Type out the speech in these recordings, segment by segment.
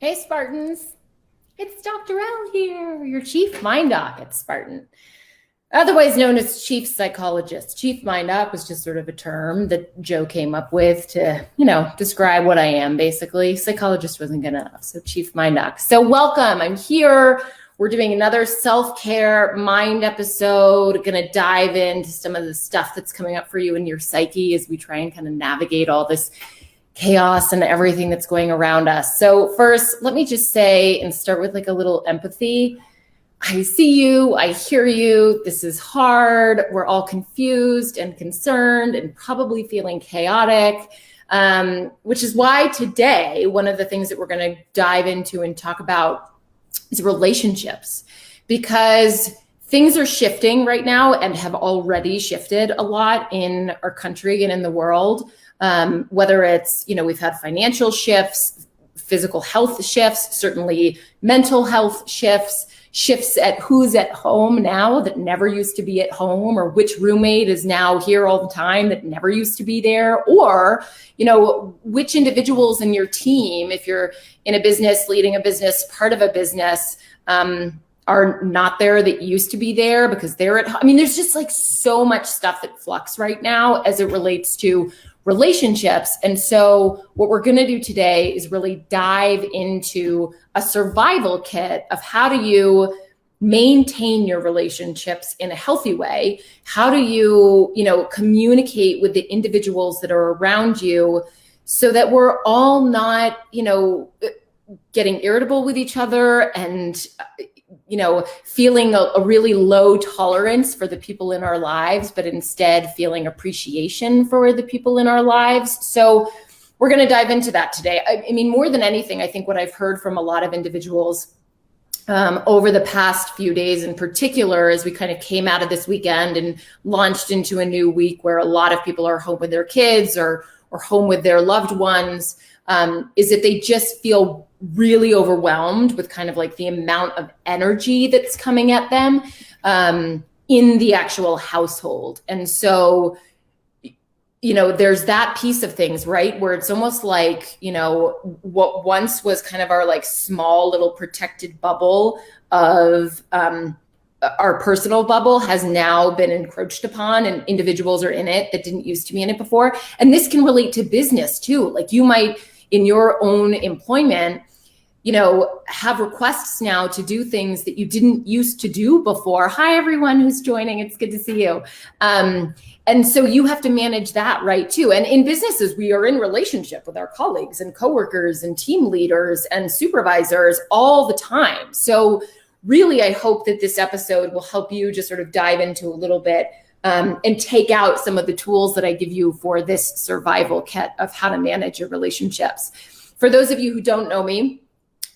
Hey, Spartans. It's Dr. L here, your chief mind doc at Spartan, otherwise known as chief psychologist. Chief mind doc was just sort of a term that Joe came up with to, describe what I am, basically. Psychologist wasn't good enough, so chief mind doc. So welcome, I'm here. We're doing another self-care mind episode, gonna dive into some of the stuff that's coming up for you in your psyche as we try and kind of navigate all this chaos and everything that's going around us. So first, let me just say and start with like a little empathy. I see you, I hear you, this is hard. We're all confused and concerned and probably feeling chaotic, which is why today, one of the things that we're gonna dive into and talk about is relationships, because things are shifting right now and have already shifted a lot in our country and in the world. Whether it's, we've had financial shifts, physical health shifts, certainly mental health shifts at who's at home now that never used to be at home, or which roommate is now here all the time that never used to be there, or, which individuals in your team, if you're in a business, leading a business, part of a business, are not there that used to be there because they're at home. I mean, there's just like so much stuff that flux right now as it relates to relationships. And so what we're going to do today is really dive into a survival kit of how do you maintain your relationships in a healthy way? How do you, communicate with the individuals that are around you so that we're all not, getting irritable with each other and, feeling a really low tolerance for the people in our lives, but instead feeling appreciation for the people in our lives. So we're going to dive into that today. I mean, more than anything, I think what I've heard from a lot of individuals over the past few days in particular, as we kind of came out of this weekend and launched into a new week where a lot of people are home with their kids or home with their loved ones, is that they just feel really overwhelmed with kind of like the amount of energy that's coming at them in the actual household. And so, there's that piece of things, right? Where it's almost like, what once was kind of our like small little protected bubble of our personal bubble has now been encroached upon, and individuals are in it that didn't used to be in it before. And this can relate to business too. Like you might, in your own employment, have requests now to do things that you didn't used to do before. Hi, everyone who's joining. It's good to see you. And so you have to manage that, right, too. And in businesses, we are in relationship with our colleagues and coworkers and team leaders and supervisors all the time. So really, I hope that this episode will help you just sort of dive into a little bit and take out some of the tools that I give you for this survival kit of how to manage your relationships. For those of you who don't know me,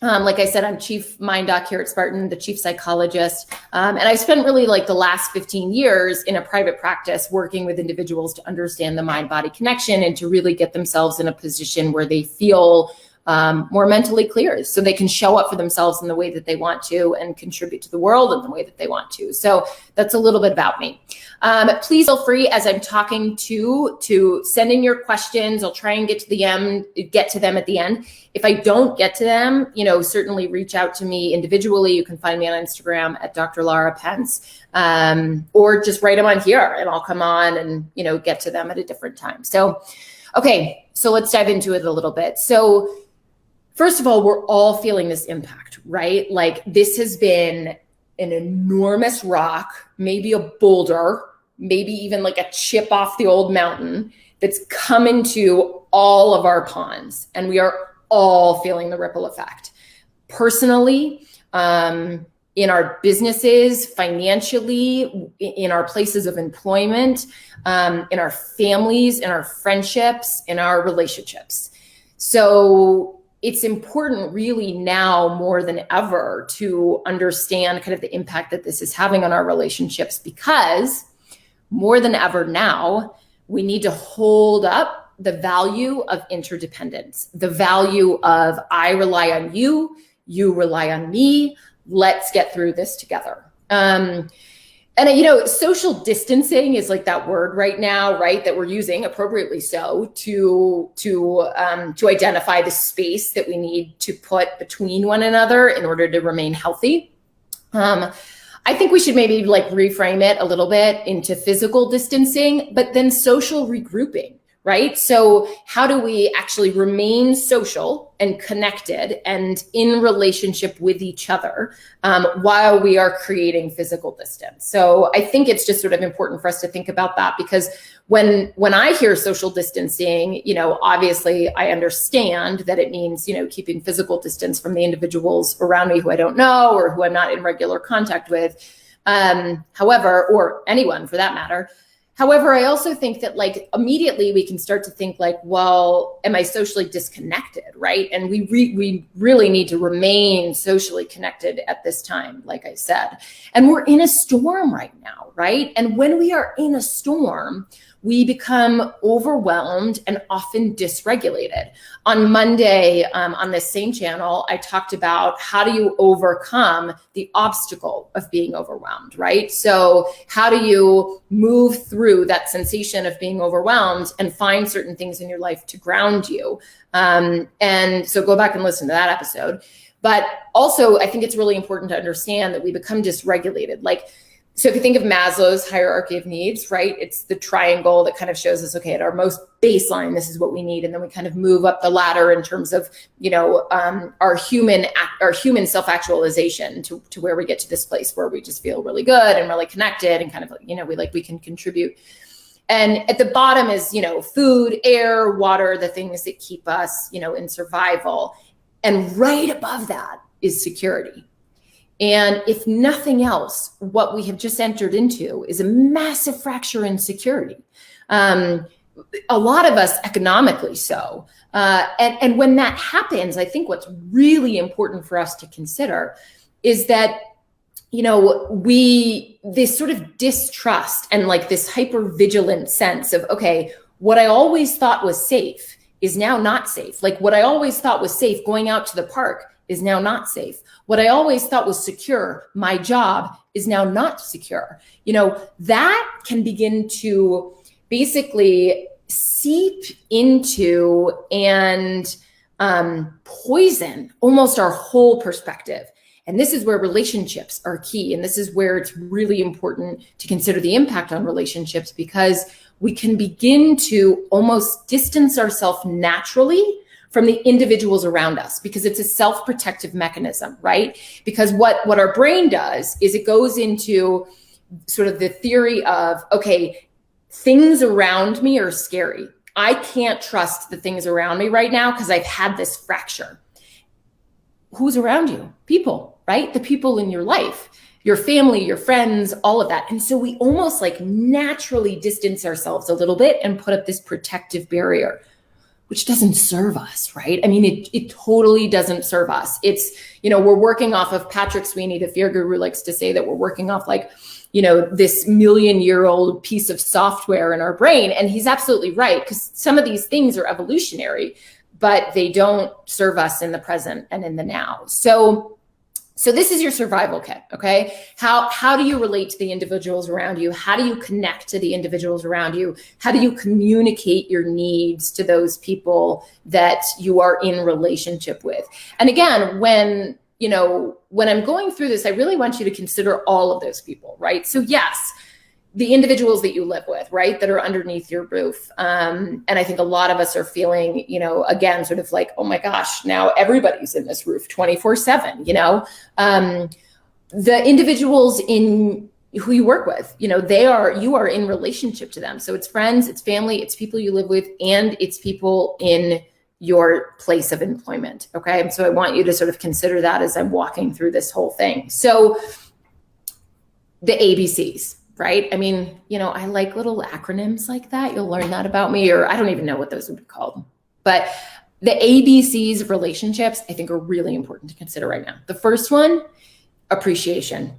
like I said, I'm chief mind doc here at Spartan, the chief psychologist. And I spent really like the last 15 years in a private practice working with individuals to understand the mind-body connection and to really get themselves in a position where they feel more mentally clear so they can show up for themselves in the way that they want to and contribute to the world in the way that they want to. So that's a little bit about me. Please feel free as I'm talking to send in your questions. I'll try and get to them at the end. If I don't get to them, certainly reach out to me individually. You can find me on Instagram at Dr. Laura Pence, or just write them on here and I'll come on and, get to them at a different time. So, okay, so let's dive into it a little bit. So first of all, we're all feeling this impact, right? Like this has been an enormous rock, maybe a boulder, maybe even like a chip off the old mountain that's come into all of our ponds. And we are all feeling the ripple effect. Personally, in our businesses, financially, in our places of employment, in our families, in our friendships, in our relationships. So it's important really now more than ever to understand kind of the impact that this is having on our relationships, because more than ever now, we need to hold up the value of interdependence, the value of I rely on you, you rely on me, let's get through this together. And social distancing is like that word right now, right? That we're using appropriately so to identify the space that we need to put between one another in order to remain healthy. I think we should maybe like reframe it a little bit into physical distancing, but then social regrouping, right? So how do we actually remain social and connected and in relationship with each other while we are creating physical distance? So I think it's just sort of important for us to think about that, because when I hear social distancing, obviously I understand that it means, keeping physical distance from the individuals around me who I don't know or who I'm not in regular contact with. However, or anyone for that matter. However, I also think that like immediately we can start to think like, well, am I socially disconnected, right? And we really need to remain socially connected at this time, like I said. And we're in a storm right now, right? And when we are in a storm, we become overwhelmed and often dysregulated. On Monday, on this same channel, I talked about how do you overcome the obstacle of being overwhelmed, right? So how do you move through that sensation of being overwhelmed and find certain things in your life to ground you? And so go back and listen to that episode. But also, I think it's really important to understand that we become dysregulated. So if you think of Maslow's hierarchy of needs, right, it's the triangle that kind of shows us, okay, at our most baseline, this is what we need. And then we kind of move up the ladder in terms of, our human self-actualization to where we get to this place where we just feel really good and really connected and kind of, we can contribute. And at the bottom is, food, air, water, the things that keep us, in survival. And right above that is security. And if nothing else, what we have just entered into is a massive fracture in security. A lot of us economically so. And when that happens, I think what's really important for us to consider is that, this sort of distrust and like this hypervigilant sense of, okay, what I always thought was safe is now not safe. Like what I always thought was safe, going out to the park, is now not safe. What I always thought was secure, my job, is now not secure. That can begin to basically seep into and poison almost our whole perspective. And this is where relationships are key. And this is where it's really important to consider the impact on relationships, because we can begin to almost distance ourselves naturally from the individuals around us, because it's a self-protective mechanism, right? Because what our brain does is it goes into sort of the theory of, okay, things around me are scary. I can't trust the things around me right now because I've had this fracture. Who's around you? People, right? The people in your life, your family, your friends, all of that. And so we almost like naturally distance ourselves a little bit and put up this protective barrier, which doesn't serve us, right? I mean, it totally doesn't serve us. It's, we're working off of Patrick Sweeney, the fear guru, likes to say that we're working off like, this 1,000,000-year-old piece of software in our brain. And he's absolutely right, because some of these things are evolutionary, but they don't serve us in the present and in the now. So this is your survival kit, okay? How do you relate to the individuals around you? How do you connect to the individuals around you? How do you communicate your needs to those people that you are in relationship with? And again, when I'm going through this, I really want you to consider all of those people, right? So yes, the individuals that you live with, right, that are underneath your roof. And I think a lot of us are feeling, again, sort of like, oh my gosh, now everybody's in this roof 24/7, the individuals in who you work with, you are in relationship to them. So it's friends, it's family, it's people you live with, and it's people in your place of employment. Okay. And so I want you to sort of consider that as I'm walking through this whole thing. So the ABCs. Right? I mean, I like little acronyms like that. You'll learn that about me, or I don't even know what those would be called. But the ABCs of relationships, I think, are really important to consider right now. The first one, appreciation.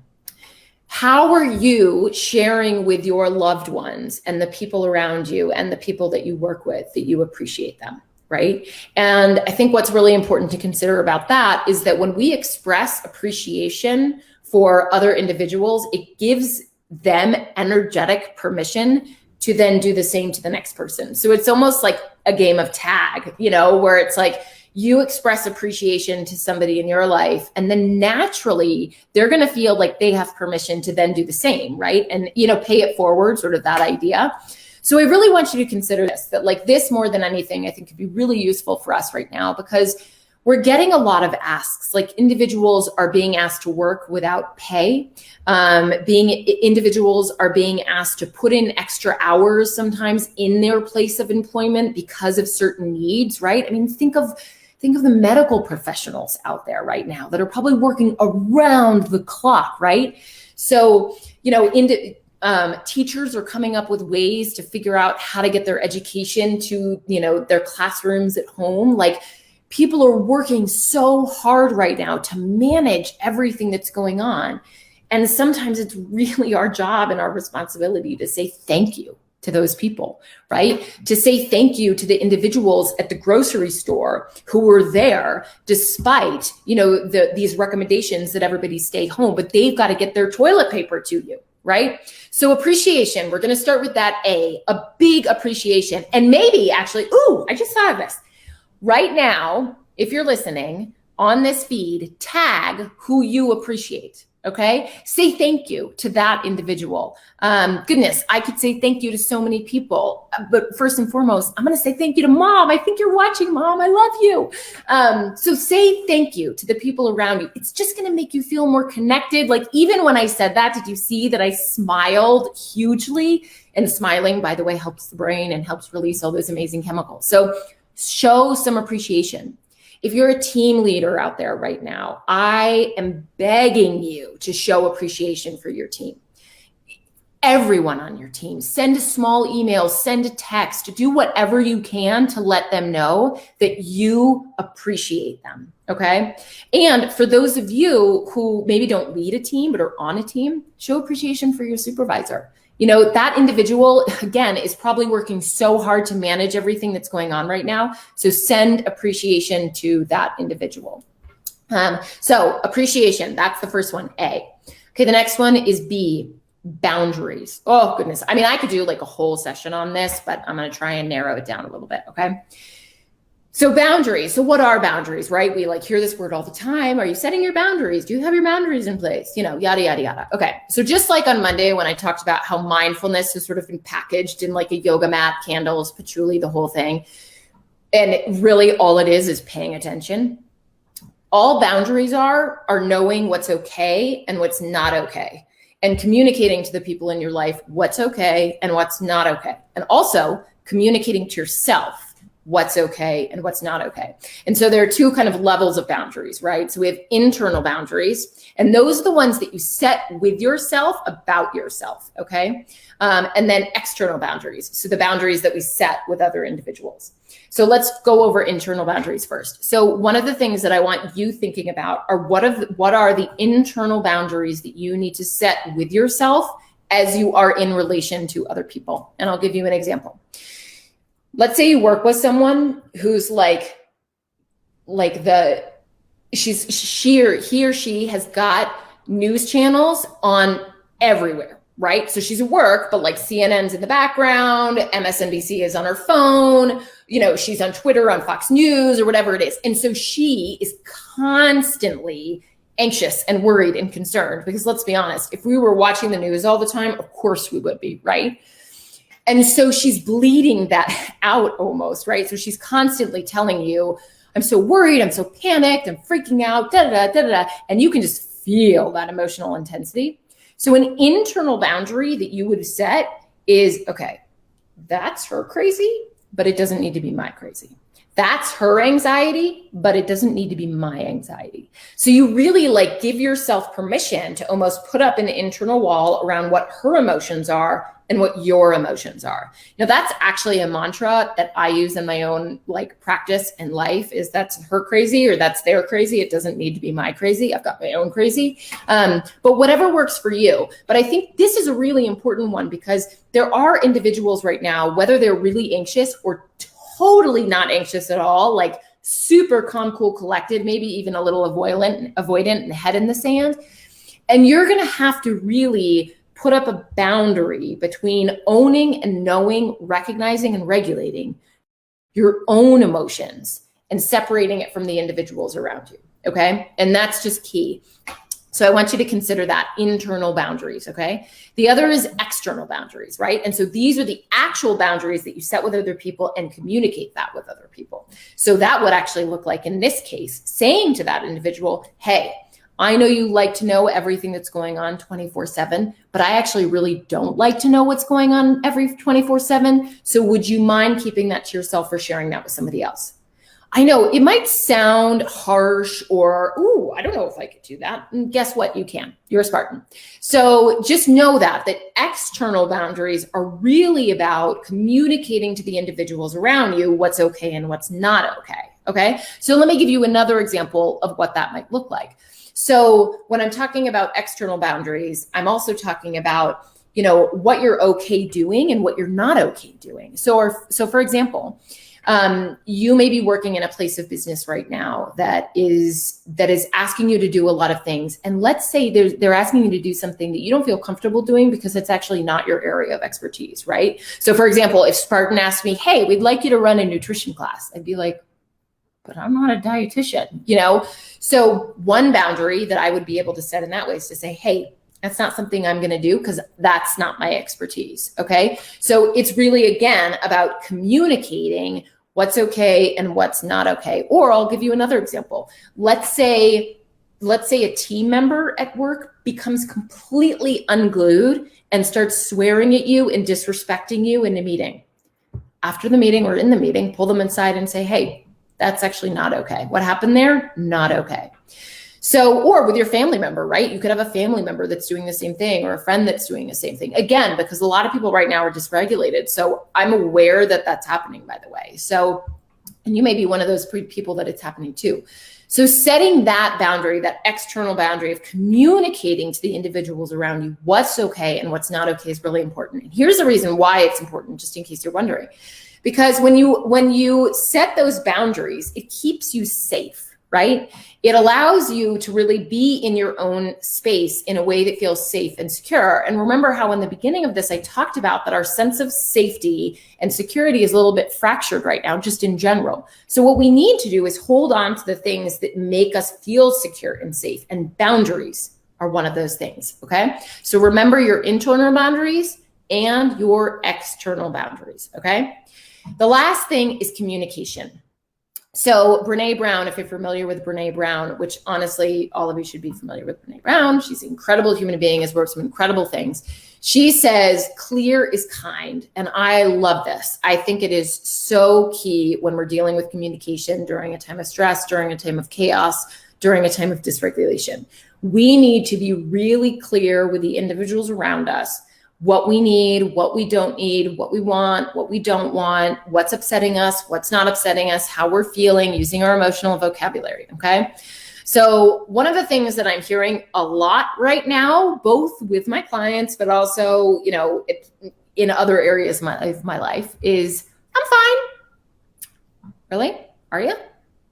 How are you sharing with your loved ones and the people around you and the people that you work with that you appreciate them? Right? And I think what's really important to consider about that is that when we express appreciation for other individuals, it gives them energetic permission to then do the same to the next person. So it's almost like a game of tag, where it's like you express appreciation to somebody in your life, and then naturally they're going to feel like they have permission to then do the same, right? And, pay it forward, sort of that idea. So I really want you to consider this, that like this more than anything, I think could be really useful for us right now, because we're getting a lot of asks. Like individuals are being asked to work without pay. Individuals are being asked to put in extra hours sometimes in their place of employment because of certain needs, right? I mean, think of the medical professionals out there right now that are probably working around the clock, right? So, teachers are coming up with ways to figure out how to get their education to, their classrooms at home. Like, people are working so hard right now to manage everything that's going on. And sometimes it's really our job and our responsibility to say thank you to those people, right? To say thank you to the individuals at the grocery store who were there despite, these recommendations that everybody stay home, but they've got to get their toilet paper to you, right? So appreciation, we're going to start with that a big appreciation. And maybe actually, I just thought of this. Right now, if you're listening on this feed, tag who you appreciate, okay? Say thank you to that individual. Goodness, I could say thank you to so many people, but first and foremost, I'm gonna say thank you to Mom. I think you're watching, Mom, I love you. So say thank you to the people around you. It's just gonna make you feel more connected. Like even when I said that, did you see that I smiled hugely? And smiling, by the way, helps the brain and helps release all those amazing chemicals. So show some appreciation. If you're a team leader out there right now, I am begging you to show appreciation for your team. Everyone on your team, send a small email, send a text, do whatever you can to let them know that you appreciate them, okay? And for those of you who maybe don't lead a team but are on a team, show appreciation for your supervisor. That individual, again, is probably working so hard to manage everything that's going on right now. So send appreciation to that individual. So appreciation, that's the first one, A. Okay, the next one is B, boundaries. Oh, goodness. I mean, I could do like a whole session on this, but I'm going to try and narrow it down a little bit, okay? So boundaries. So what are boundaries, right? We hear this word all the time. Are you setting your boundaries? Do you have your boundaries in place? Yada, yada, yada. Okay. So just like on Monday, when I talked about how mindfulness has sort of been packaged in like a yoga mat, candles, patchouli, the whole thing. And really all it is paying attention. All boundaries are knowing what's okay and what's not okay, and communicating to the people in your life what's okay and what's not okay. And also communicating to yourself what's okay and what's not okay. And so there are two kind of levels of boundaries, right? So we have internal boundaries, and those are the ones that you set with yourself about yourself, okay? And then external boundaries. So the boundaries that we set with other individuals. So let's go over internal boundaries first. So one of the things that I want you thinking about are what are the internal boundaries that you need to set with yourself as you are in relation to other people. And I'll give you an example. Let's say you work with someone who's he or she has got news channels on everywhere, right? So she's at work, but like CNN's in the background, MSNBC is on her phone, she's on Twitter, on Fox News or whatever it is. And so she is constantly anxious and worried and concerned, because let's be honest, if we were watching the news all the time, of course we would be, right? And so she's bleeding that out almost, right? So she's constantly telling you, I'm so worried, I'm so panicked, I'm freaking out, da-da-da. And you can just feel that emotional intensity. So an internal boundary that you would set is, okay, that's her crazy, but it doesn't need to be my crazy. That's her anxiety, but it doesn't need to be my anxiety. So you really give yourself permission to almost put up an internal wall around what her emotions are and what your emotions are. Now, that's actually a mantra that I use in my own practice and life, is that's her crazy or that's their crazy. It doesn't need to be my crazy. I've got my own crazy, but whatever works for you. But I think this is a really important one, because there are individuals right now, whether they're really anxious or totally not anxious at all, super calm, cool, collected, maybe even a little avoidant and head in the sand. And you're going to have to really put up a boundary between owning and knowing, recognizing and regulating your own emotions and separating it from the individuals around you. Okay. And that's just key. So I want you to consider that internal boundaries, okay? The other is external boundaries, right? And so these are the actual boundaries that you set with other people and communicate that with other people. So that would actually look like, in this case, saying to that individual, hey, I know you like to know everything that's going on 24/7, but I actually really don't like to know what's going on every 24/7. So would you mind keeping that to yourself or sharing that with somebody else? I know it might sound harsh or, ooh, I don't know if I could do that. And guess what? You can. You're a Spartan. So just know that external boundaries are really about communicating to the individuals around you what's okay and what's not okay. Okay. So let me give you another example of what that might look like. So when I'm talking about external boundaries, I'm also talking about, what you're okay doing and what you're not okay doing. So for example, you may be working in a place of business right now that is asking you to do a lot of things. And let's say they're asking you to do something that you don't feel comfortable doing because it's actually not your area of expertise, right? So for example, if Spartan asked me, hey, we'd like you to run a nutrition class, I'd be like, but I'm not a dietitian, So one boundary that I would be able to set in that way is to say, hey, that's not something I'm going to do because that's not my expertise. Okay. So it's really, again, about communicating what's okay and what's not okay. Or I'll give you another example. Let's say a team member at work becomes completely unglued and starts swearing at you and disrespecting you in a meeting. After the meeting or in the meeting, pull them inside and say, hey, that's actually not okay. What happened there? Not okay. So, or with your family member, right? You could have a family member that's doing the same thing or a friend that's doing the same thing. Again, because a lot of people right now are dysregulated. So I'm aware that that's happening, by the way. So, and you may be one of those people that it's happening to. So setting that boundary, that external boundary of communicating to the individuals around you what's okay and what's not okay is really important. And here's the reason why it's important, just in case you're wondering. Because when you set those boundaries, it keeps you safe. Right? It allows you to really be in your own space in a way that feels safe and secure. And remember how in the beginning of this, I talked about that our sense of safety and security is a little bit fractured right now, just in general. So what we need to do is hold on to the things that make us feel secure and safe. And boundaries are one of those things. Okay. So remember your internal boundaries and your external boundaries. Okay. The last thing is communication. So Brene Brown, if you're familiar with Brene Brown, which honestly, all of you should be familiar with Brene Brown. She's an incredible human being, has wrote some incredible things. She says, clear is kind. And I love this. I think it is so key when we're dealing with communication during a time of stress, during a time of chaos, during a time of dysregulation. We need to be really clear with the individuals around us what we need, what we don't need, what we want, what we don't want, what's upsetting us, what's not upsetting us, how we're feeling, using our emotional vocabulary, okay? So one of the things that I'm hearing a lot right now, both with my clients, but also, in other areas of my life is, I'm fine. Really? Are you?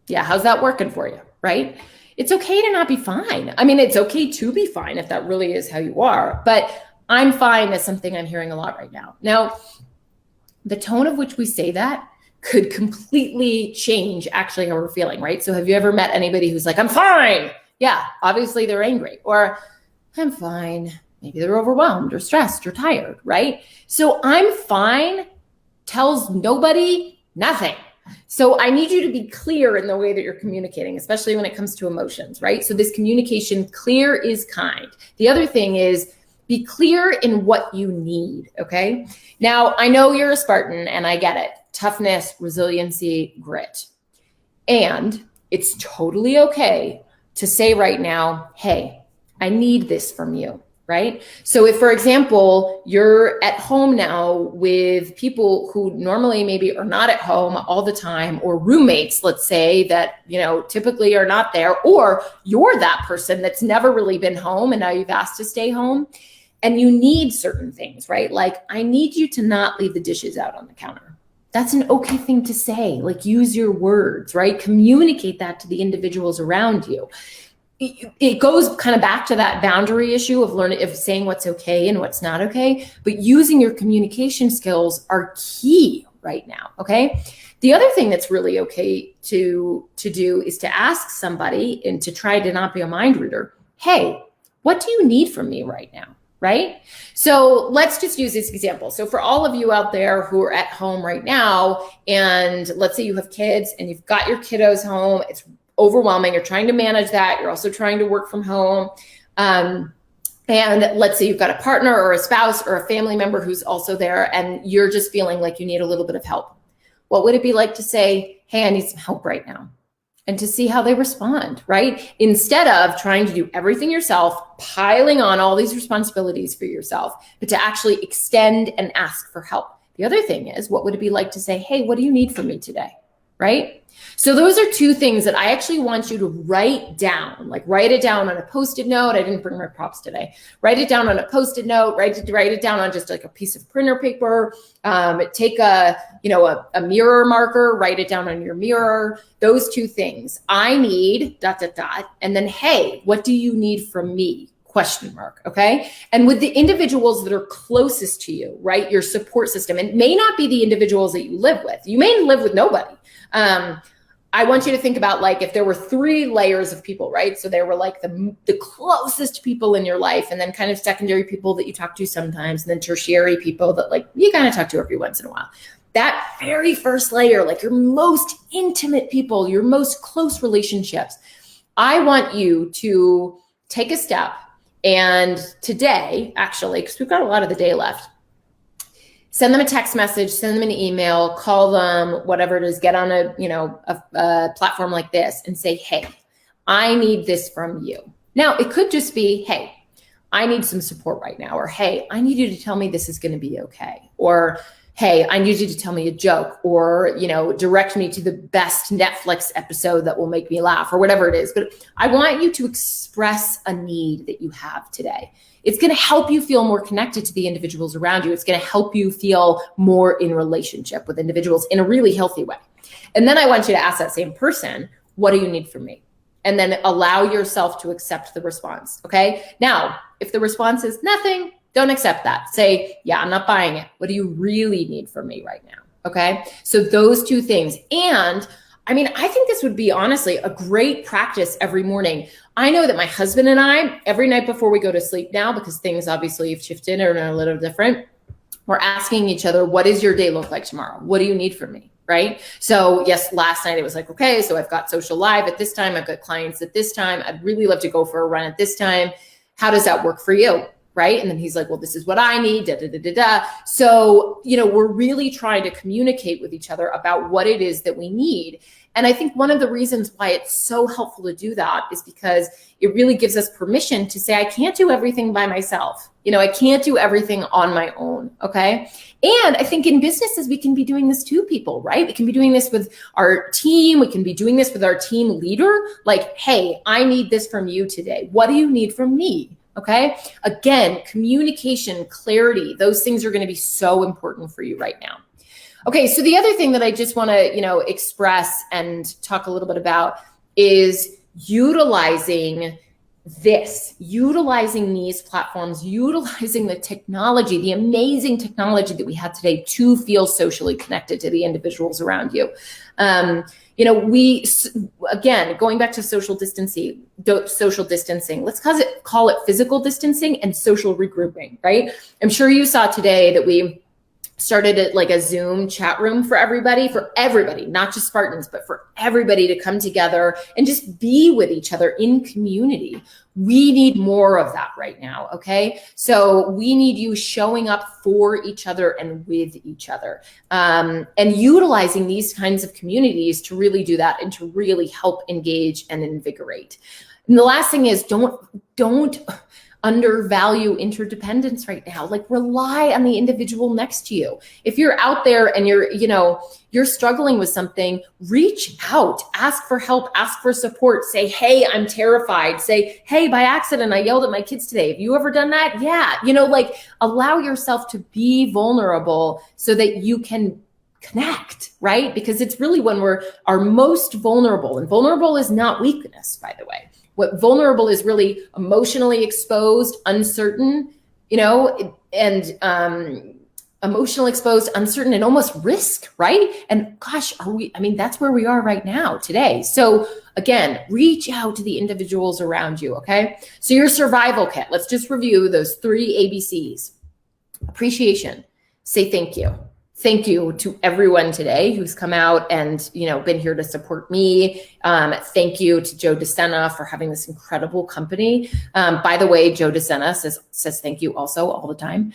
Yeah, how's that working for you, right? It's okay to not be fine. I mean, it's okay to be fine if that really is how you are, but I'm fine is something I'm hearing a lot right now. Now, the tone of which we say that could completely change actually how we're feeling, right? So have you ever met anybody who's like, I'm fine? Yeah, obviously they're angry. Or I'm fine. Maybe they're overwhelmed or stressed or tired, right? So I'm fine tells nobody nothing. So I need you to be clear in the way that you're communicating, especially when it comes to emotions, right? So this communication, clear is kind. The other thing is, be clear in what you need, okay? Now, I know you're a Spartan and I get it. Toughness, resiliency, grit. And it's totally okay to say right now, hey, I need this from you, right? So if, for example, you're at home now with people who normally maybe are not at home all the time, or roommates, let's say, that, typically are not there, or you're that person that's never really been home and now you've asked to stay home, and you need certain things, right? Like, I need you to not leave the dishes out on the counter. That's an okay thing to say. Like, use your words, right? Communicate that to the individuals around you. it goes kind of back to that boundary issue of learning, of saying what's okay and what's not okay, but using your communication skills are key right now. Okay. The other thing that's really okay to do is to ask somebody, and to try to not be a mind reader. Hey, what do you need from me right now? Right? So let's just use this example. So for all of you out there who are at home right now, and let's say you have kids and you've got your kiddos home, it's overwhelming. You're trying to manage that. You're also trying to work from home. And let's say you've got a partner or a spouse or a family member who's also there, and you're just feeling like you need a little bit of help. What would it be like to say, hey, I need some help right now? And to see how they respond, right? Instead of trying to do everything yourself, piling on all these responsibilities for yourself, but to actually extend and ask for help. The other thing is, what would it be like to say, hey, what do you need from me today? Right? So those are two things that I actually want you to write down, like write it down on a Post-it note. I didn't bring my props today. Write it down on a Post-it note, write it down on just like a piece of printer paper. Take a mirror marker, write it down on your mirror. Those two things. I need ... And then, hey, what do you need from me? ? Okay. And with the individuals that are closest to you, right? Your support system, and it may not be the individuals that you live with. You may live with nobody. I want you to think about, like, if there were 3 layers of people, right? So there were like the closest people in your life, and then kind of secondary people that you talk to sometimes, and then tertiary people that like you kind of talk to every once in a while. That very first layer, like your most intimate people, your most close relationships, I want you to take a step. And today, actually, because we've got a lot of the day left, send them a text message, send them an email, call them, whatever it is, get on a platform like this and say, hey, I need this from you. Now, it could just be, hey, I need some support right now, or hey, I need you to tell me this is going to be okay, or hey, I need you to tell me a joke, or, direct me to the best Netflix episode that will make me laugh, or whatever it is. But I want you to express a need that you have today. It's going to help you feel more connected to the individuals around you. It's going to help you feel more in relationship with individuals in a really healthy way. And then I want you to ask that same person, what do you need from me? And then allow yourself to accept the response. Okay. Now, if the response is nothing, don't accept that. Say, yeah, I'm not buying it. What do you really need from me right now? Okay. So those two things. And I mean, I think this would be honestly a great practice every morning. I know that my husband and I, every night before we go to sleep now, because things obviously have shifted and are a little different, we're asking each other, what does your day look like tomorrow? What do you need from me? Right? So yes, last night it was like, okay, so I've got social live at this time. I've got clients at this time. I'd really love to go for a run at this time. How does that work for you? Right? And then he's like, well, this is what I need, . So, we're really trying to communicate with each other about what it is that we need. And I think one of the reasons why it's so helpful to do that is because it really gives us permission to say, I can't do everything by myself. I can't do everything on my own. Okay. And I think in businesses, we can be doing this to people, right? We can be doing this with our team. We can be doing this with our team leader. Like, hey, I need this from you today. What do you need from me? Okay. Again, communication, clarity, those things are going to be so important for you right now. Okay. So the other thing that I just want to, express and talk a little bit about is utilizing these platforms, utilizing the technology, the amazing technology that we have today to feel socially connected to the individuals around you. We, again, going back to social distancing, let's call it physical distancing and social regrouping, right? I'm sure you saw today that we started at like a Zoom chat room for everybody, not just Spartans, but for everybody to come together and just be with each other in community. We need more of that right now. Okay. So we need you showing up for each other and with each other, and utilizing these kinds of communities to really do that and to really help engage and invigorate. And the last thing is don't undervalue interdependence right now. Like, rely on the individual next to you. If you're out there and you're struggling with something, reach out, ask for help, ask for support, say, hey, I'm terrified. Say, hey, by accident, I yelled at my kids today. Have you ever done that? Yeah. Allow yourself to be vulnerable so that you can connect, right? Because it's really when we're our most vulnerable, and vulnerable is not weakness, by the way. What vulnerable is really emotionally exposed, uncertain, and emotional exposed, uncertain, and almost risk, right? And gosh, that's where we are right now today. So again, reach out to the individuals around you, okay? So your survival kit, let's just review those 3 ABCs. Appreciation, say thank you. Thank you to everyone today who's come out and, been here to support me. Thank you to Joe DeSena for having this incredible company. By the way, Joe DeSena says thank you also all the time.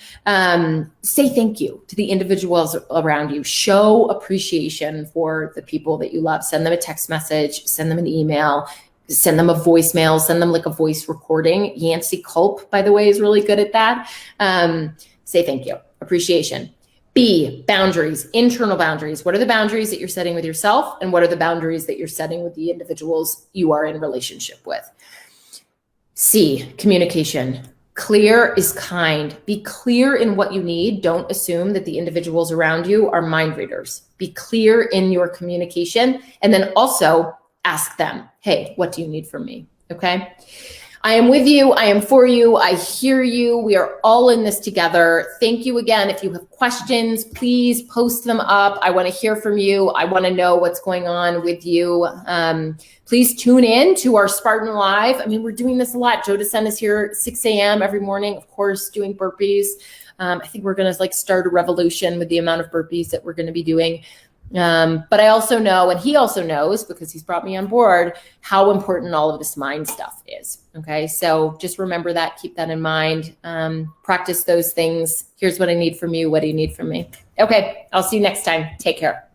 Say thank you to the individuals around you. Show appreciation for the people that you love. Send them a text message, send them an email, send them a voicemail, send them like a voice recording. Yancey Culp, by the way, is really good at that. Say thank you, appreciation. B, boundaries, internal boundaries. What are the boundaries that you're setting with yourself? And what are the boundaries that you're setting with the individuals you are in relationship with? C, communication. Clear is kind. Be clear in what you need. Don't assume that the individuals around you are mind readers. Be clear in your communication. And then also ask them, hey, what do you need from me? Okay. I am with you. I am for you. I hear you. We are all in this together. Thank you again. If you have questions, please post them up. I want to hear from you. I want to know what's going on with you. Please tune in to our Spartan Live. We're doing this a lot. Joe DeSena is here at 6 a.m. every morning, of course, doing burpees. I think we're going to start a revolution with the amount of burpees that we're going to be doing. But I also know, and he also knows because he's brought me on board, how important all of this mind stuff is. Okay. So just remember that, keep that in mind, practice those things. Here's what I need from you. What do you need from me? Okay. I'll see you next time. Take care.